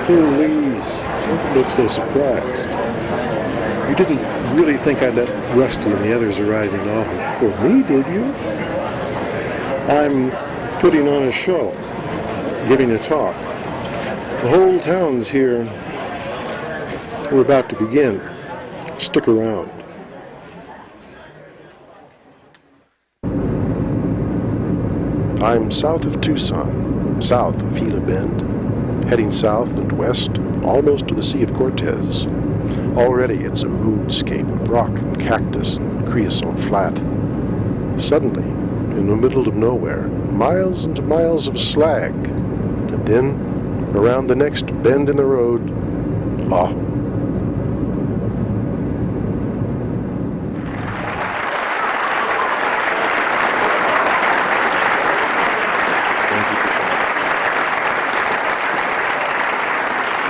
Please, don't look so surprised. You didn't really think I'd let Rusty and the others arrive in Ahu before me, did you? I'm putting on a show, giving a talk. The whole town's here. We're about to begin. Stick around. I'm south of Tucson, south of Gila Bend, heading south and west, almost to the Sea of Cortez. Already it's a moonscape of rock and cactus and creosote flat. Suddenly, in the middle of nowhere, miles and miles of slag, and then, around the next bend in the road, Ahu.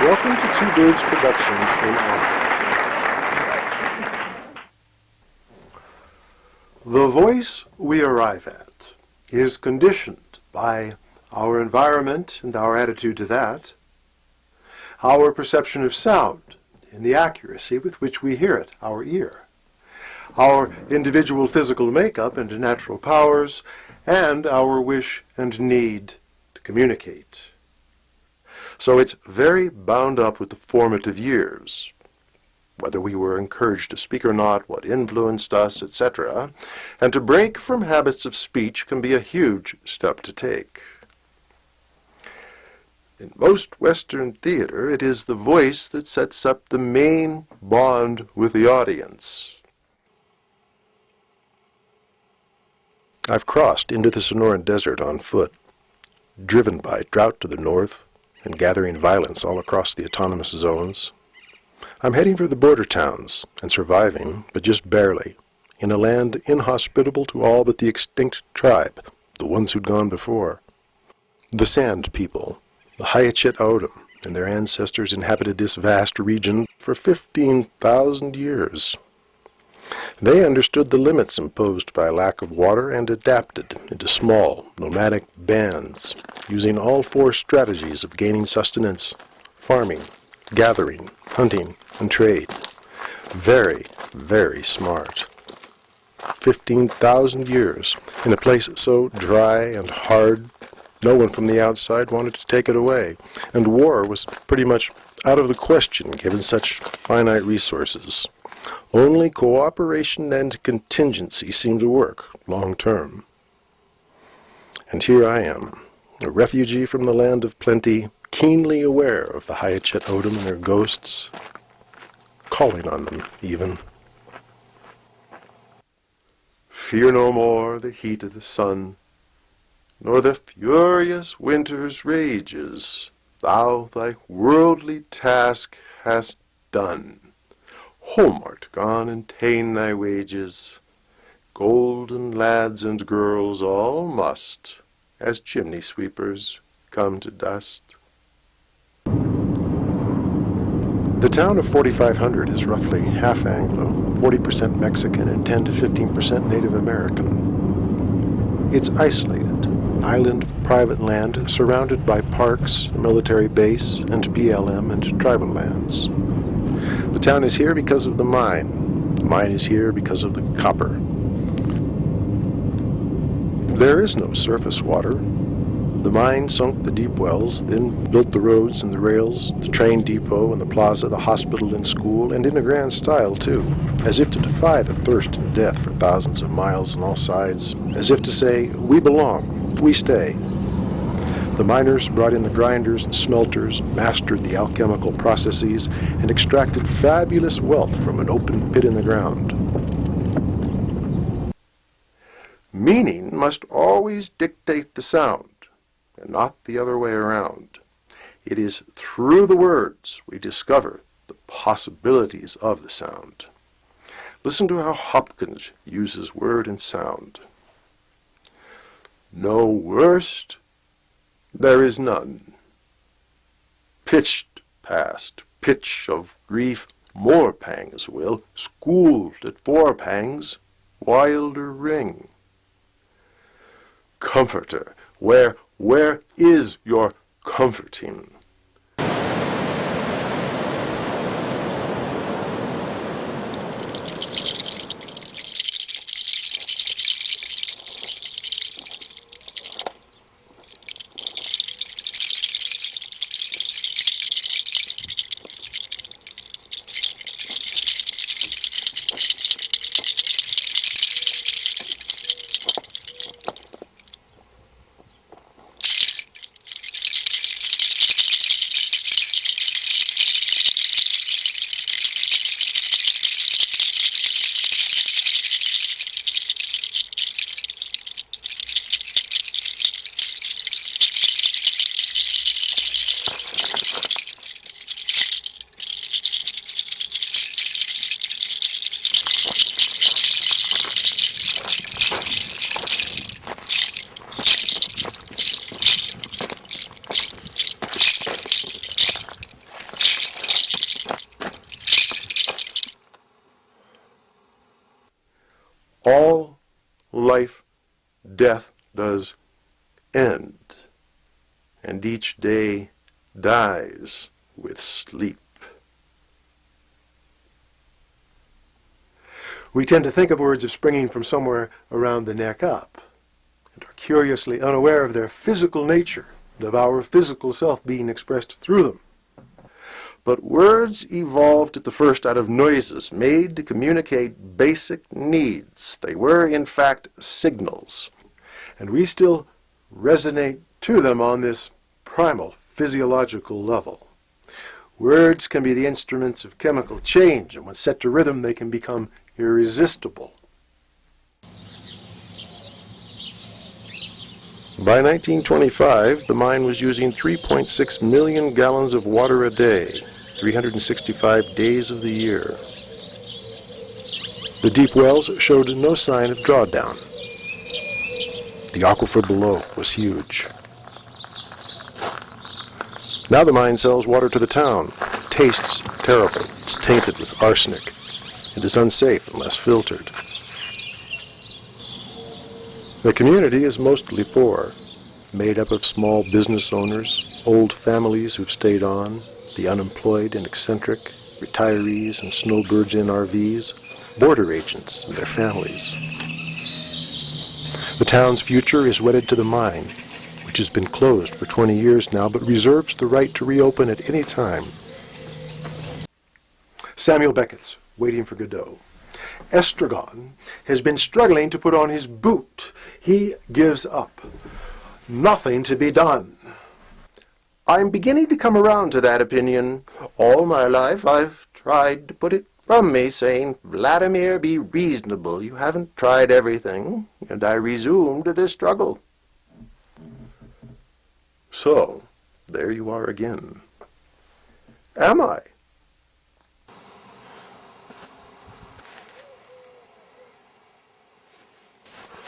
Welcome to Two Birds Productions in Ahu. The voice we arrive at is conditioned by our environment and our attitude to that, our perception of sound and the accuracy with which we hear it, our ear, our individual physical makeup and natural powers, and our wish and need to communicate. So it's very bound up with the formative years, whether we were encouraged to speak or not, what influenced us, etc. And to break from habits of speech can be a huge step to take. In most Western theater, it is the voice that sets up the main bond with the audience. I've crossed into the Sonoran Desert on foot, driven by drought to the north, and gathering violence all across the autonomous zones. I'm heading for the border towns, and surviving, but just barely, in a land inhospitable to all but the extinct tribe, the ones who'd gone before. The Sand People, the Hayachet Odom, and their ancestors inhabited this vast region for 15,000 years. They understood the limits imposed by lack of water and adapted into small, nomadic bands, using all four strategies of gaining sustenance: farming, gathering, hunting, and trade. Very, very smart. 15,000 years in a place so dry and hard, no one from the outside wanted to take it away, and war was pretty much out of the question given such finite resources. Only cooperation and contingency seemed to work long term. And here I am, a refugee from the land of plenty, keenly aware of the Hayachet Odom and their ghosts, calling on them even. Fear no more the heat of the sun, nor the furious winter's rages. Thou thy worldly task hast done. Home art gone and ta'en thy wages. Golden lads and girls all must, as chimney sweepers, come to dust. The town of 4,500 is roughly half Anglo, 40% Mexican, and 10 to 15% Native American. It's isolated, an island of private land surrounded by parks, a military base, and BLM and tribal lands. The town is here because of the mine. The mine is here because of the copper. There is no surface water. The mine sunk the deep wells, then built the roads and the rails, the train depot and the plaza, the hospital and school, and in a grand style, too, as if to defy the thirst and death for thousands of miles on all sides, as if to say, we belong, we stay. The miners brought in the grinders and smelters, mastered the alchemical processes, and extracted fabulous wealth from an open pit in the ground. Meaning must always dictate the sound, and not the other way around. It is through the words we discover the possibilities of the sound. Listen to how Hopkins uses word and sound. No worst, there is none. Pitched past, pitch of grief, more pangs will, schooled at 4 pangs, wilder ring. Comforter, where is your comforting? All life, death does end, and each day dies with sleep. We tend to think of words as springing from somewhere around the neck up, and are curiously unaware of their physical nature, and of our physical self being expressed through them. But words evolved at the first out of noises made to communicate basic needs. They were, in fact, signals, and we still resonate to them on this primal physiological level. Words can be the instruments of chemical change, and when set to rhythm, they can become irresistible. By 1925, the mine was using 3.6 million gallons of water a day, 365 days of the year. The deep wells showed no sign of drawdown. The aquifer below was huge. Now the mine sells water to the town. It tastes terrible. It's tainted with arsenic. It is unsafe unless filtered. The community is mostly poor, made up of small business owners, old families who've stayed on, the unemployed and eccentric, retirees and snowbirds in RVs, border agents and their families. The town's future is wedded to the mine, which has been closed for 20 years now, but reserves the right to reopen at any time. Samuel Beckett's Waiting for Godot. Estragon has been struggling to put on his boot. He gives up. Nothing to be done. I'm beginning to come around to that opinion. All my life I've tried to put it from me, saying, Vladimir, be reasonable. You haven't tried everything. And I resumed the struggle. So, there you are again. Am I?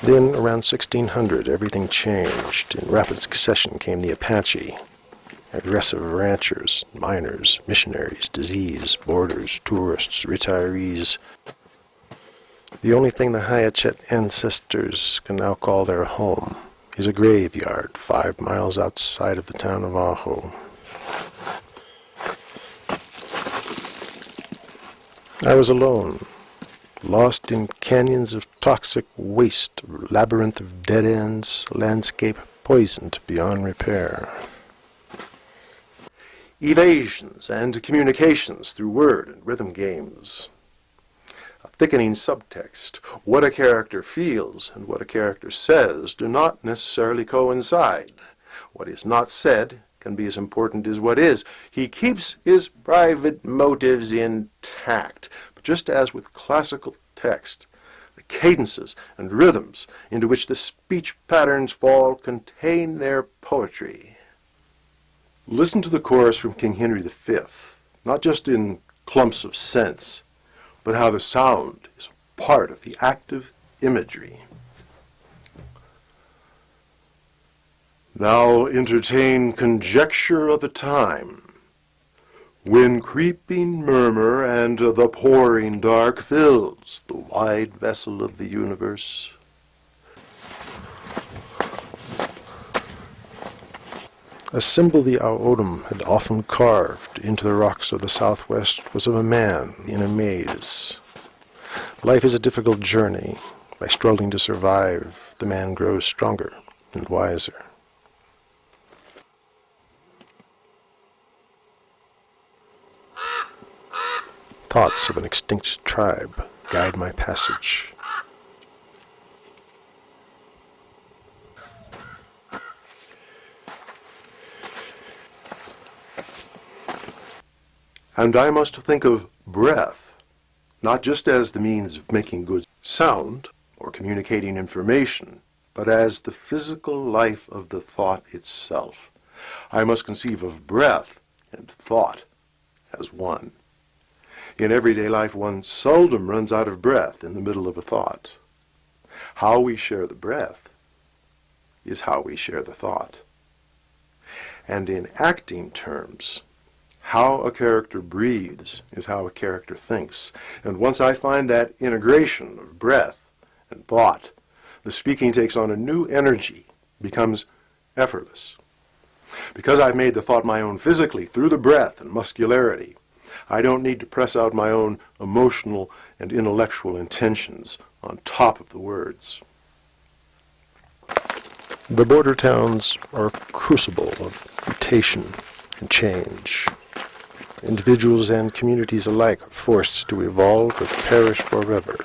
Then, around 1600, everything changed. In rapid succession came the Apache. Aggressive ranchers, miners, missionaries, disease, boarders, tourists, retirees. The only thing the Hayachet ancestors can now call their home is a graveyard 5 miles outside of the town of Ajo. I was alone, lost in canyons of toxic waste, a labyrinth of dead ends, a landscape poisoned beyond repair. Evasions and communications through word and rhythm games. A thickening subtext. What a character feels and what a character says do not necessarily coincide. What is not said can be as important as what is. He keeps his private motives intact. But just as with classical text, the cadences and rhythms into which the speech patterns fall contain their poetry. Listen to the chorus from King Henry V, not just in clumps of sense, but how the sound is a part of the active imagery. Now entertain conjecture of a time when creeping murmur and the pouring dark fills the wide vessel of the universe. A symbol the Auodum had often carved into the rocks of the southwest was of a man in a maze. Life is a difficult journey. By struggling to survive, the man grows stronger and wiser. Thoughts of an extinct tribe guide my passage. And I must think of breath, not just as the means of making good sound or communicating information, but as the physical life of the thought itself. I must conceive of breath and thought as one. In everyday life, one seldom runs out of breath in the middle of a thought. How we share the breath is how we share the thought. And in acting terms, how a character breathes is how a character thinks. And once I find that integration of breath and thought, the speaking takes on a new energy, becomes effortless. Because I've made the thought my own physically through the breath and muscularity, I don't need to press out my own emotional and intellectual intentions on top of the words. The border towns are a crucible of mutation and change. Individuals and communities alike are forced to evolve or perish forever.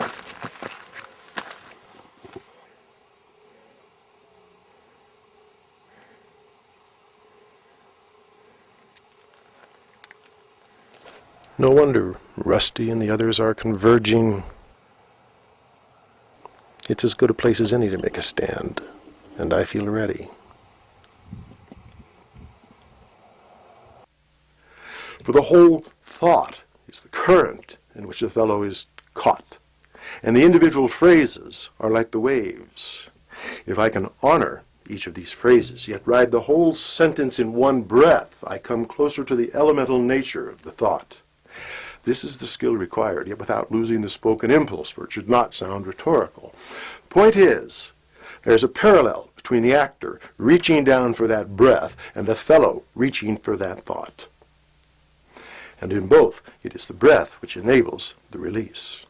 No wonder Rusty and the others are converging. It's as good a place as any to make a stand, and I feel ready. For the whole thought is the current in which Othello is caught, and the individual phrases are like the waves. If I can honor each of these phrases, yet ride the whole sentence in one breath, I come closer to the elemental nature of the thought. This is the skill required, yet without losing the spoken impulse, for it should not sound rhetorical. The point is, there's a parallel between the actor reaching down for that breath and Othello reaching for that thought. And in both, it is the breath which enables the release.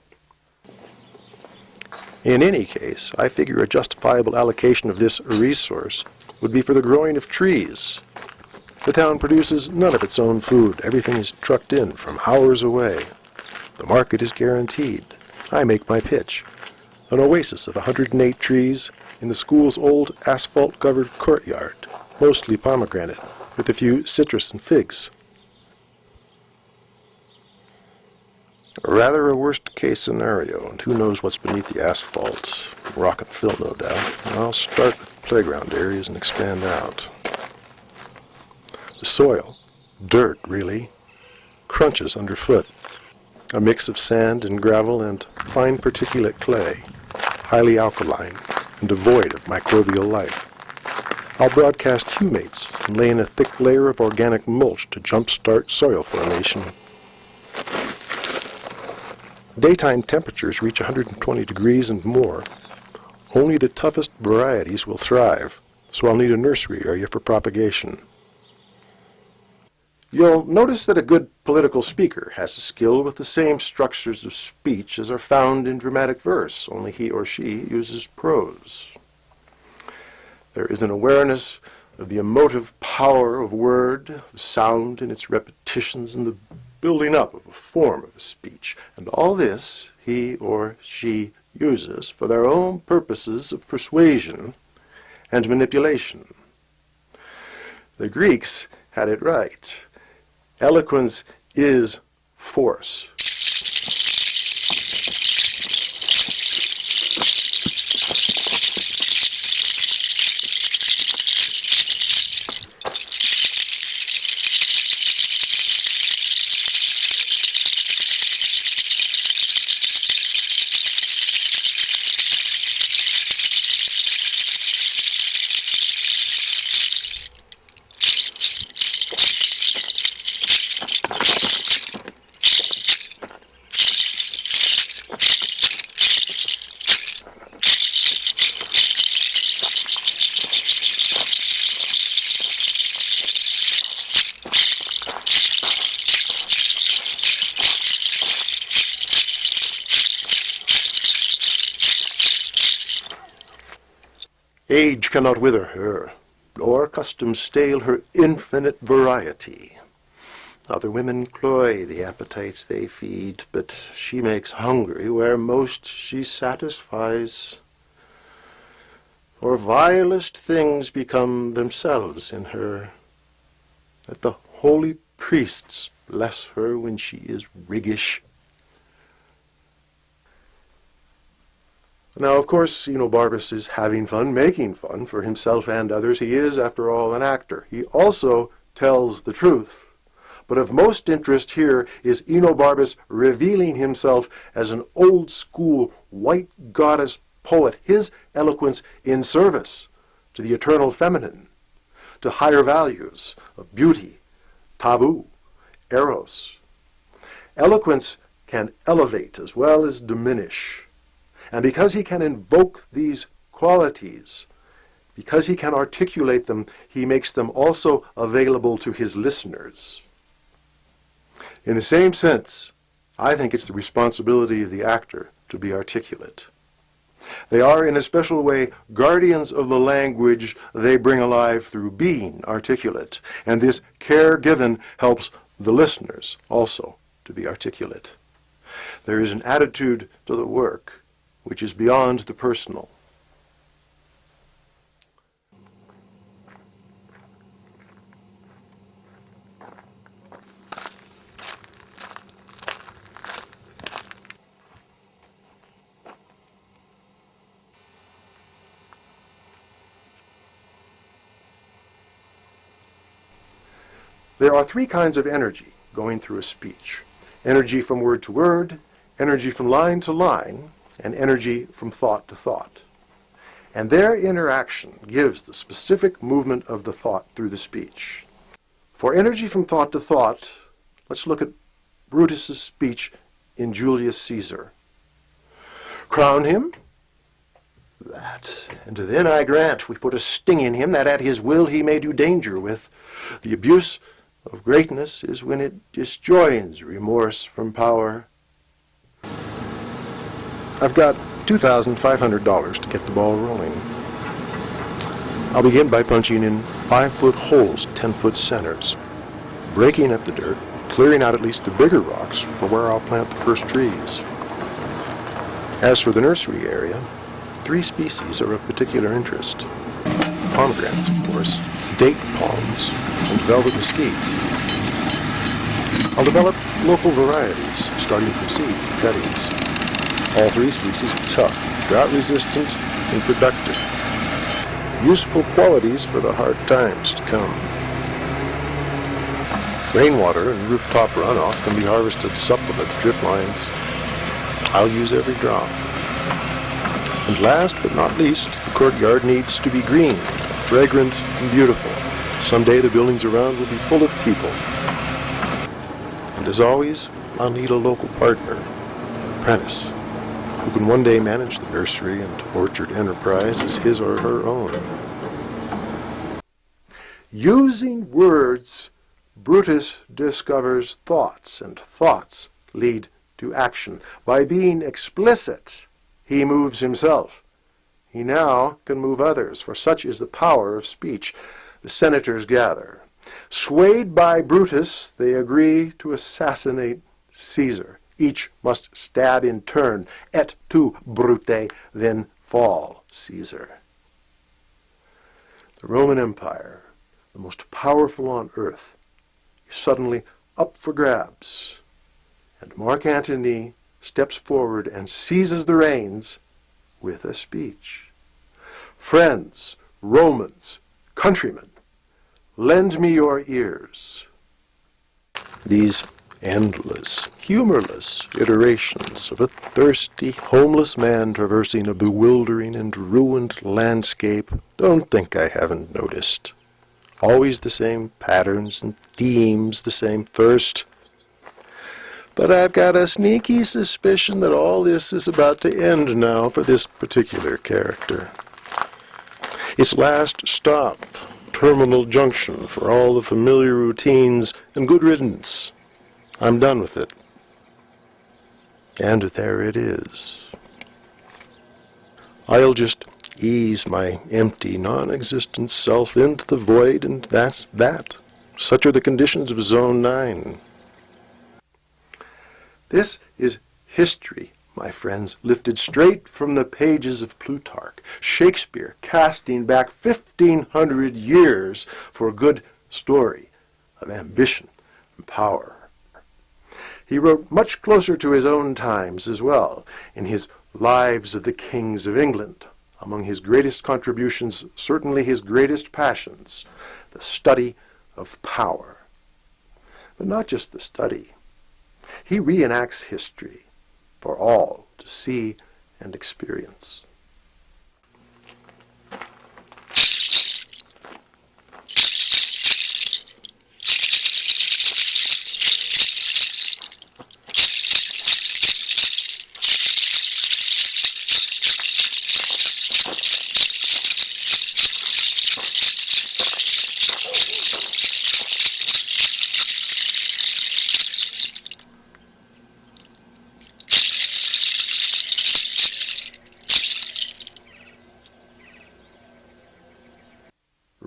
In any case, I figure a justifiable allocation of this resource would be for the growing of trees. The town produces none of its own food. Everything is trucked in from hours away. The market is guaranteed. I make my pitch. An oasis of 108 trees in the school's old asphalt-covered courtyard, mostly pomegranate, with a few citrus and figs. Rather a worst-case scenario, and who knows what's beneath the asphalt. Rock and fill, no doubt. I'll start with playground areas and expand out. The soil, dirt really, crunches underfoot. A mix of sand and gravel and fine particulate clay, highly alkaline and devoid of microbial life. I'll broadcast humates and lay in a thick layer of organic mulch to jumpstart soil formation. Daytime temperatures reach 120 degrees and more. Only the toughest varieties will thrive, so I'll need a nursery area for propagation. You'll notice that a good political speaker has a skill with the same structures of speech as are found in dramatic verse, only he or she uses prose. There is an awareness of the emotive power of word, of sound in its repetitions, and the building up of a form of a speech. And all this he or she uses for their own purposes of persuasion and manipulation. The Greeks had it right. Eloquence is force. Age cannot wither her, nor custom stale her infinite variety. Other women cloy the appetites they feed, but she makes hungry where most she satisfies. For vilest things become themselves in her, that the holy priests bless her when she is riggish. Now, of course, Enobarbus is having fun, making fun for himself and others. He is, after all, an actor. He also tells the truth. But of most interest here is Enobarbus revealing himself as an old-school white goddess poet, his eloquence in service to the eternal feminine, to higher values of beauty, taboo, eros. Eloquence can elevate as well as diminish. And because he can invoke these qualities, because he can articulate them, he makes them also available to his listeners. In the same sense, I think it's the responsibility of the actor to be articulate. They are, in a special way, guardians of the language they bring alive through being articulate, and this care given helps the listeners also to be articulate. There is an attitude to the work which is beyond the personal. There are three kinds of energy going through a speech: energy from word to word, energy from line to line, and energy from thought to thought. And their interaction gives the specific movement of the thought through the speech. For energy from thought to thought, let's look at Brutus's speech in Julius Caesar. Crown him, that, and then I grant we put a sting in him that at his will he may do danger with. The abuse of greatness is when it disjoins remorse from power. I've got $2,500 to get the ball rolling. I'll begin by punching in 5-foot holes at 10-foot centers, breaking up the dirt, clearing out at least the bigger rocks for where I'll plant the first trees. As for the nursery area, 3 species are of particular interest. Pomegranates, of course, date palms, and velvet mesquite. I'll develop local varieties, starting from seeds and cuttings. All 3 species are tough, drought-resistant, and productive. Useful qualities for the hard times to come. Rainwater and rooftop runoff can be harvested to supplement the drip lines. I'll use every drop. And last but not least, the courtyard needs to be green, fragrant, and beautiful. Someday the buildings around will be full of people. And as always, I'll need a local partner, an apprentice, who can one day manage the nursery and orchard enterprise as his or her own. Using words, Brutus discovers thoughts, and thoughts lead to action. By being explicit, he moves himself. He now can move others, for such is the power of speech. The senators gather. Swayed by Brutus, they agree to assassinate Caesar. Each must stab in turn. Et tu, Brute, then fall, Caesar. The Roman Empire, the most powerful on earth, is suddenly up for grabs. And Mark Antony steps forward and seizes the reins with a speech. Friends, Romans, countrymen, lend me your ears. These endless, humorless iterations of a thirsty, homeless man traversing a bewildering and ruined landscape, don't think I haven't noticed. Always the same patterns and themes, the same thirst. But I've got a sneaky suspicion that all this is about to end now for this particular character. Its last stop, terminal junction for all the familiar routines, and good riddance. I'm done with it. And there it is. I'll just ease my empty, non-existent self into the void, and that's that. Such are the conditions of Zone 9. This is history, my friends, lifted straight from the pages of Plutarch. Shakespeare casting back 1,500 years for a good story of ambition and power. He wrote much closer to his own times as well, in his Lives of the Kings of England. Among his greatest contributions, certainly his greatest passions, the study of power. But not just the study. He reenacts history for all to see and experience.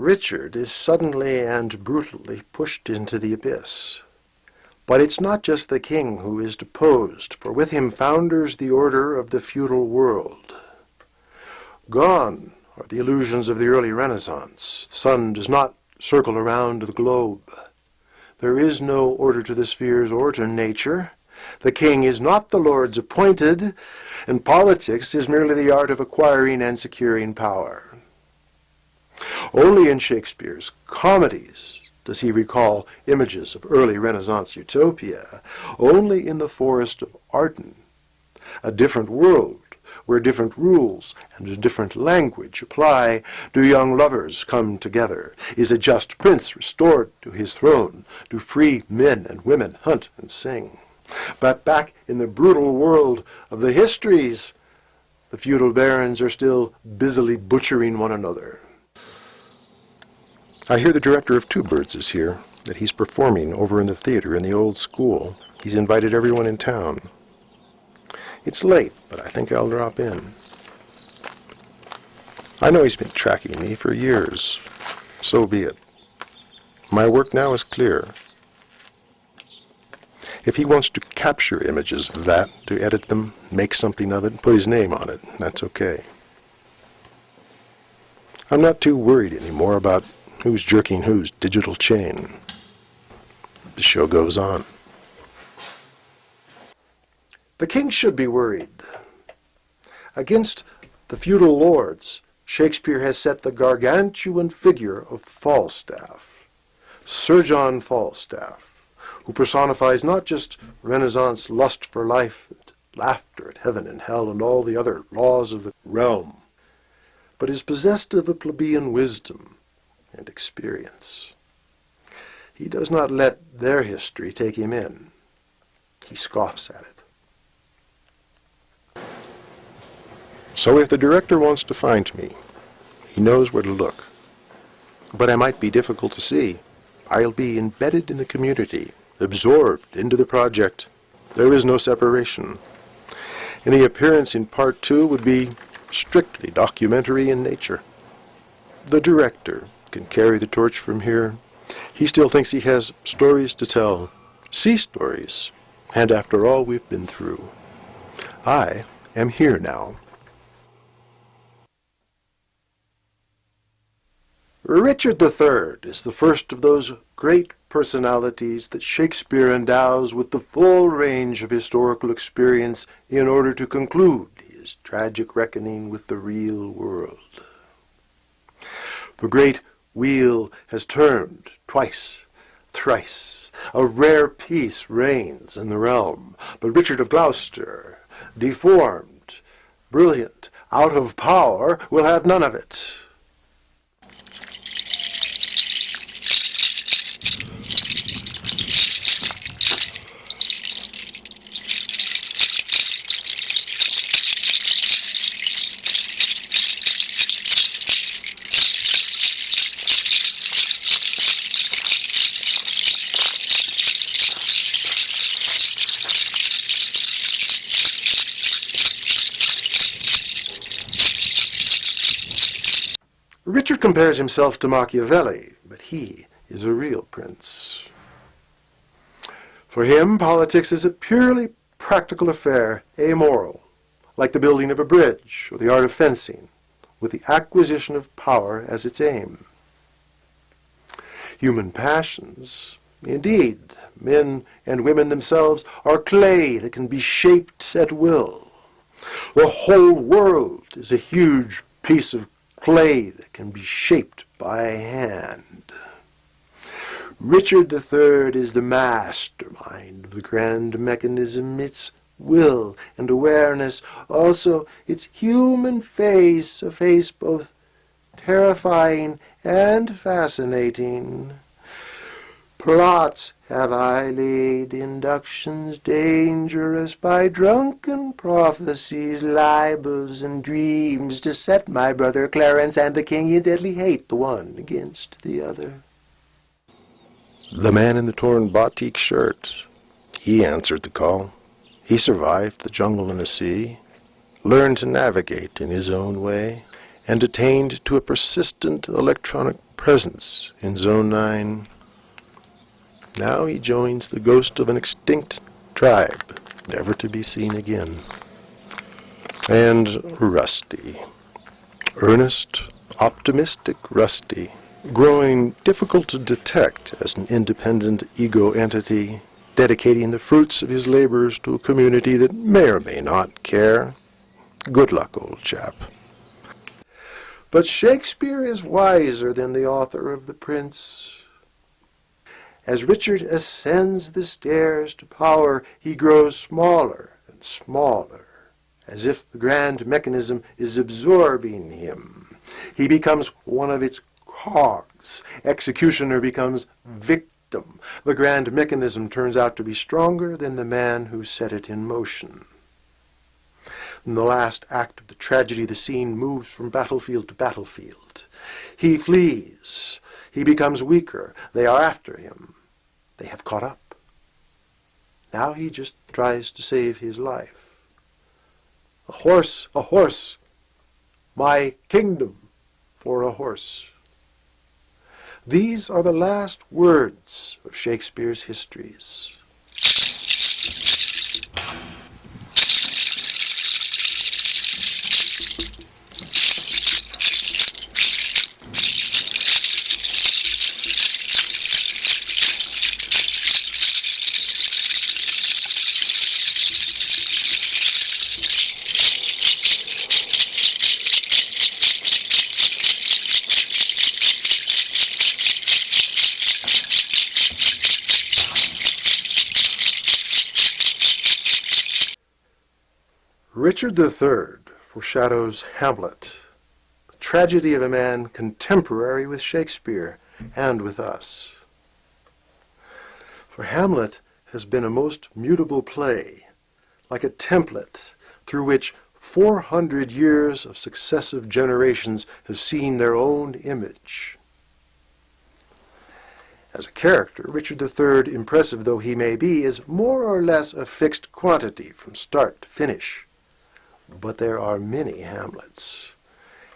Richard is suddenly and brutally pushed into the abyss. But it's not just the king who is deposed, for with him founders the order of the feudal world. Gone are the illusions of the early Renaissance. The sun does not circle around the globe. There is no order to the spheres or to nature. The king is not the Lord's appointed, and politics is merely the art of acquiring and securing power. Only in Shakespeare's comedies does he recall images of early Renaissance utopia. Only in the Forest of Arden, a different world where different rules and a different language apply, do young lovers come together. Is a just prince restored to his throne? Do free men and women hunt and sing? But back in the brutal world of the histories, the feudal barons are still busily butchering one another. I hear the director of Two Birds is here, that he's performing over in the theater in the old school. He's invited everyone in town. It's late, but I think I'll drop in. I know he's been tracking me for years. So be it. My work now is clear. If he wants to capture images of that, to edit them, make something of it, put his name on it, that's okay. I'm not too worried anymore about who's jerking whose digital chain. The show goes on. The king should be worried. Against the feudal lords, Shakespeare has set the gargantuan figure of Falstaff, Sir John Falstaff, who personifies not just Renaissance lust for life, and laughter at heaven and hell and all the other laws of the realm, but is possessed of a plebeian wisdom and experience. He does not let their history take him in. He scoffs at it. So if the director wants to find me, he knows where to look. But I might be difficult to see. I'll be embedded in the community, absorbed into the project. There is no separation. Any appearance in Part 2 would be strictly documentary in nature. The director can carry the torch from here. He still thinks he has stories to tell, sea stories, and after all we've been through, I am here now. Richard III is the first of those great personalities that Shakespeare endows with the full range of historical experience in order to conclude his tragic reckoning with the real world. The great wheel has turned twice, thrice. A rare peace reigns in the realm, but Richard of Gloucester, deformed, brilliant, out of power, will have none of it. Richard compares himself to Machiavelli, but he is a real prince. For him, politics is a purely practical affair, amoral, like the building of a bridge or the art of fencing, with the acquisition of power as its aim. Human passions, indeed, men and women themselves, are clay that can be shaped at will. The whole world is a huge piece of clay that can be shaped by hand. Richard III is the mastermind of the grand mechanism, its will and awareness, also its human face, a face both terrifying and fascinating. Plots have I laid, inductions dangerous, by drunken prophecies, libels, and dreams, to set my brother Clarence and the king in deadly hate, the one against the other. The man in the torn batik shirt, he answered the call. He survived the jungle and the sea, learned to navigate in his own way, and attained to a persistent electronic presence in Zone 9. Now he joins the ghost of an extinct tribe, never to be seen again. And Rusty. Earnest, optimistic Rusty, growing difficult to detect as an independent ego entity, dedicating the fruits of his labors to a community that may or may not care. Good luck, old chap. But Shakespeare is wiser than the author of The Prince. As Richard ascends the stairs to power, he grows smaller and smaller, as if the grand mechanism is absorbing him. He becomes one of its cogs. Executioner becomes victim. The grand mechanism turns out to be stronger than the man who set it in motion. In the last act of the tragedy, the scene moves from battlefield to battlefield. He flees. He becomes weaker. They are after him. They have caught up. Now he just tries to save his life. A horse, my kingdom for a horse. These are the last words of Shakespeare's histories. Richard III foreshadows Hamlet, the tragedy of a man contemporary with Shakespeare and with us. For Hamlet has been a most mutable play, like a template through which 400 years of successive generations have seen their own image. As a character, Richard III, impressive though he may be, is more or less a fixed quantity from start to finish. But there are many Hamlets.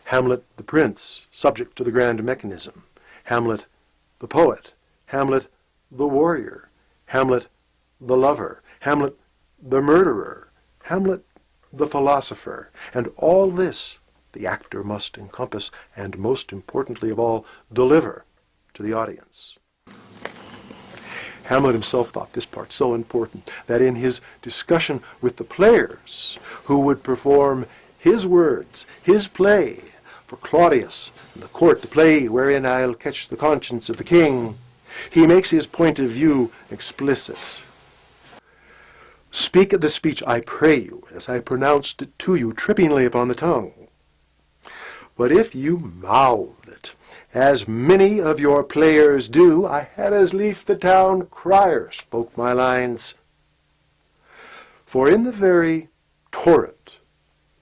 Hamlet the prince, subject to the grand mechanism. Hamlet the poet. Hamlet the warrior. Hamlet the lover. Hamlet the murderer. Hamlet the philosopher. And all this the actor must encompass and, most importantly of all, deliver to the audience. Hamlet himself thought this part so important that in his discussion with the players who would perform his words, his play, for Claudius and the court, the play wherein I'll catch the conscience of the king, he makes his point of view explicit. Speak the speech, I pray you, as I pronounced it to you, trippingly upon the tongue. But if you mouth it, as many of your players do, I had as lief the town crier spoke my lines. For in the very torrent,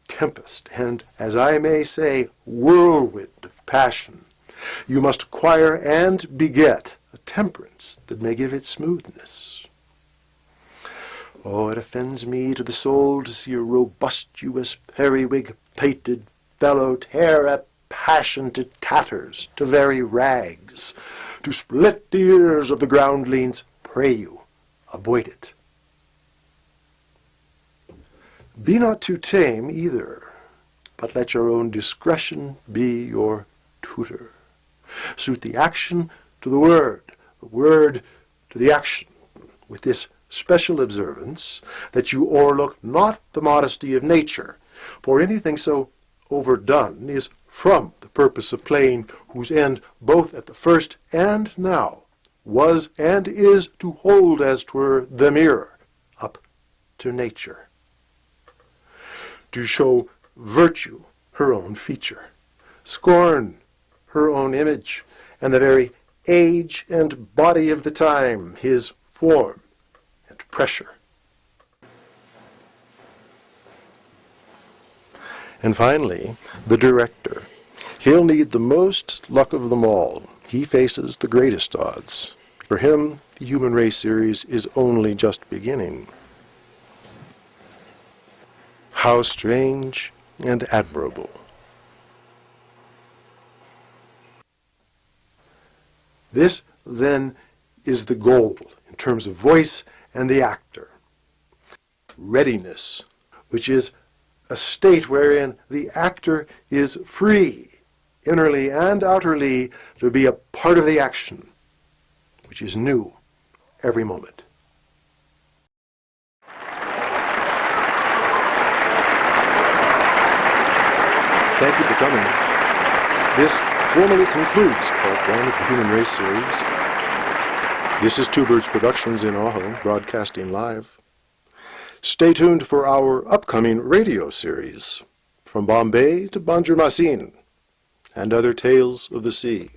tempest, and, as I may say, whirlwind of passion, you must acquire and beget a temperance that may give it smoothness. Oh, it offends me to the soul to see a robustious, periwig-pated fellow tear a passion to tatters, to very rags, to split the ears of the groundlings. Pray you, avoid it. Be not too tame either, but let your own discretion be your tutor. Suit the action to the word to the action, with this special observance that you o'erlook not the modesty of nature, for anything so overdone is from the purpose of playing, whose end both at the first and now was and is to hold as 'twere the mirror up to nature, to show virtue her own feature, scorn her own image, and the very age and body of the time his form and pressure. And finally, the director. He'll need the most luck of them all. He faces the greatest odds. For him, the Human Race series is only just beginning. How strange and admirable. This, then, is the goal in terms of voice and the actor. Readiness, which is a state wherein the actor is free, innerly and outerly, to be a part of the action, which is new every moment. Thank you for coming. This formally concludes Part 1 of the Human Race series. This is Two Birds Productions in Aho, broadcasting live. Stay tuned for our upcoming radio series, From Bombay to Banjarmasin, and Other Tales of the Sea.